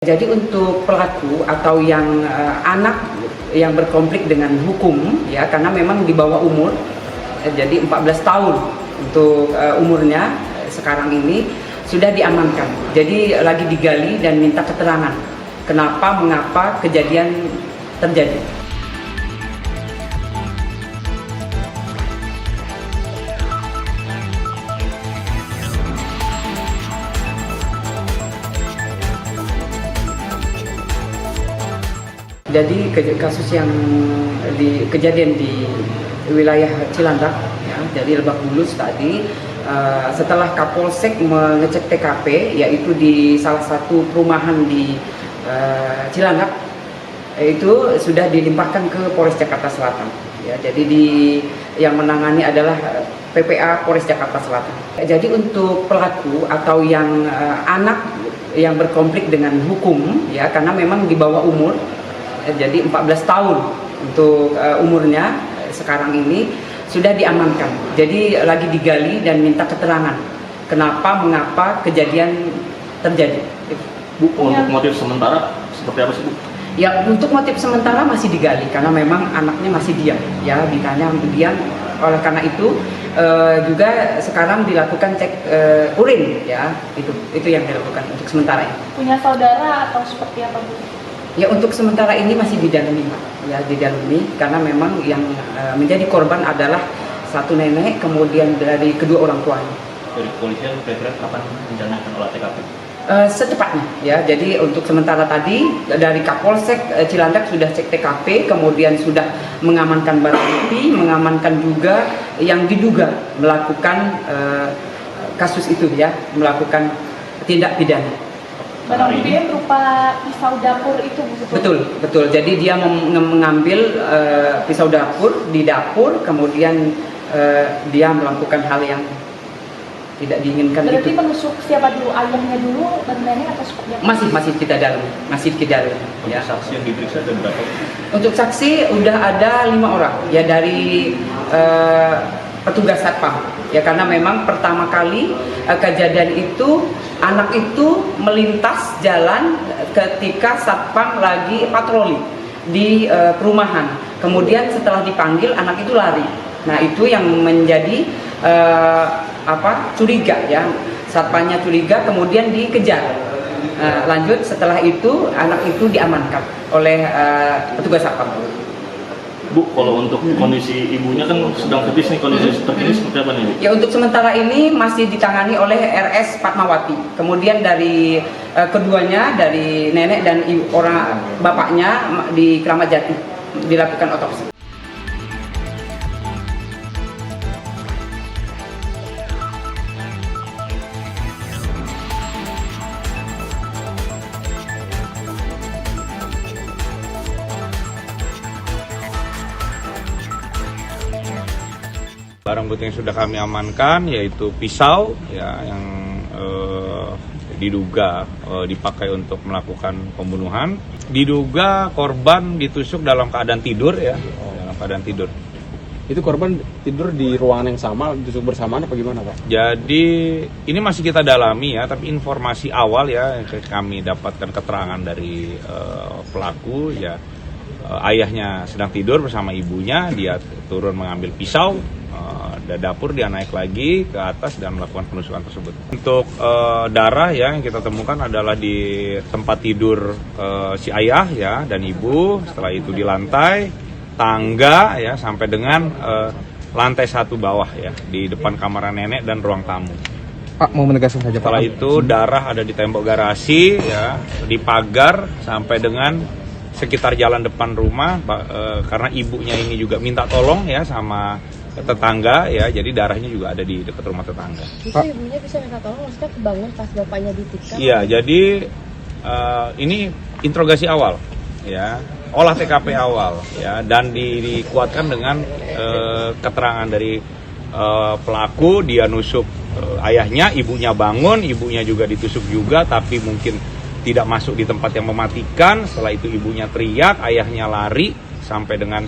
Jadi untuk pelaku atau yang anak yang berkonflik dengan hukum ya, karena memang di bawah umur, jadi 14 tahun untuk umurnya sekarang ini sudah diamankan. Jadi lagi digali dan minta keterangan kenapa mengapa kejadian terjadi. Jadi kasus yang kejadian di wilayah Cilandak, ya, dari Lebak Bulus tadi, setelah Kapolsek mengecek TKP, yaitu di salah satu perumahan di Cilandak, itu sudah dilimpahkan ke Polres Jakarta Selatan. Ya, jadi yang menangani adalah PPA Polres Jakarta Selatan. Jadi untuk pelaku atau yang anak yang berkonflik dengan hukum, ya, karena memang di bawah umur. Jadi 14 tahun untuk umurnya sekarang ini sudah diamankan. Jadi lagi digali dan minta keterangan kenapa mengapa kejadian terjadi. Bu, untuk motif sementara seperti apa sih, Bu? Ya, untuk motif sementara masih digali karena memang anaknya masih diam, ya, ditanya diam. Oleh karena itu juga sekarang dilakukan cek urin, ya, itu yang dilakukan untuk sementara ini. Punya saudara atau seperti apa, Bu? Ya, untuk sementara ini masih didalami, ya, didalami karena memang yang menjadi korban adalah satu nenek, kemudian dari kedua orang tuanya. Dari kepolisian kira-kira kapan rencana akan olah TKP? Secepatnya, ya. Jadi untuk sementara tadi dari Kapolsek Cilandak sudah cek TKP, kemudian sudah mengamankan barang bukti, mengamankan juga yang diduga melakukan kasus itu, ya, melakukan tindak pidana. Barang buktinya berupa pisau dapur itu, Bu? Betul. Jadi dia mengambil pisau dapur di dapur, kemudian dia melakukan hal yang tidak diinginkan. Berarti itu. penusuk siapa dulu? Ayahnya dulu, dan nenek, atau seperti apa? Masih kita dalam, ya. Saksi yang diperiksa ada berapa? Untuk saksi udah ada 5 orang, ya, dari petugas satpam, ya, karena memang pertama kali kejadian itu anak itu melintas jalan ketika satpam lagi patroli di perumahan. Kemudian setelah dipanggil anak itu lari. Nah, itu yang menjadi curiga, ya, satpamnya curiga, kemudian dikejar. Lanjut setelah itu anak itu diamankan oleh petugas satpam. Bu, kalau untuk kondisi ibunya kan sedang kritis nih, kondisi terkini seperti apa nih? Ya, untuk sementara ini masih ditangani oleh RS Fatmawati. Kemudian dari keduanya, dari nenek dan orang bapaknya di Kramat Jati dilakukan otopsi. Barang bukti yang sudah kami amankan yaitu pisau, ya, yang diduga dipakai untuk melakukan pembunuhan. Diduga korban ditusuk dalam keadaan tidur, ya, dalam keadaan tidur. Itu korban tidur di ruangan yang sama, ditusuk bersamaan apa gimana, Pak? Jadi ini masih kita dalami, ya, tapi informasi awal, ya, yang kami dapatkan keterangan dari pelaku, ya, ayahnya sedang tidur bersama ibunya, dia turun mengambil pisau. Dapur dia naik lagi ke atas dan melakukan penusukan tersebut. Untuk darah, ya, yang kita temukan adalah di tempat tidur si ayah, ya, dan ibu. Setelah itu di lantai, tangga, ya, sampai dengan lantai 1 bawah, ya, di depan kamar nenek dan ruang tamu. Pak, mau menegaskan saja, Pak. Setelah itu darah ada di tembok garasi, ya, di pagar sampai dengan sekitar jalan depan rumah, karena ibunya ini juga minta tolong, ya, sama tetangga, ya, jadi darahnya juga ada di dekat rumah tetangga. Itu ibunya bisa minta tolong, maksudnya kebangun pas bapaknya ditikam? Iya, jadi ini interogasi awal, ya, olah TKP awal, ya, dan dikuatkan dengan keterangan dari pelaku. Dia nusuk ayahnya, ibunya bangun, ibunya juga ditusuk juga, tapi mungkin tidak masuk di tempat yang mematikan. Setelah itu ibunya teriak, ayahnya lari sampai dengan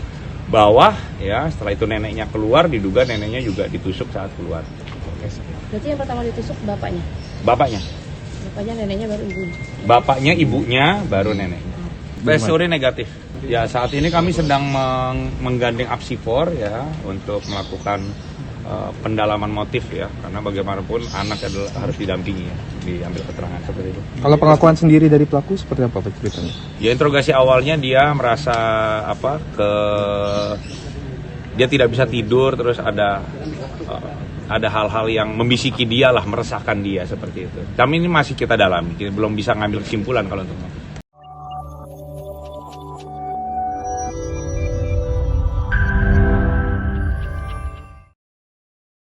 bawah, ya. Setelah itu neneknya keluar, diduga neneknya juga ditusuk saat keluar. Berarti yang pertama ditusuk bapaknya? Bapaknya. Bapaknya, neneknya, baru ibunya. Bapaknya, ibunya, baru nenek. PSOD negatif. Ya saat ini kami sedang menggandeng Apsifor ya untuk melakukan pendalaman motif ya, karena bagaimanapun anak adalah harus didampingi ya, diambil keterangan seperti itu. Kalau pengakuan sendiri dari pelaku seperti apa Pak ceritanya? Ya interogasi awalnya dia merasa dia tidak bisa tidur, terus ada hal-hal yang membisiki dia lah, meresahkan dia seperti itu. Kami ini masih kita dalami, belum bisa ngambil kesimpulan kalau untuk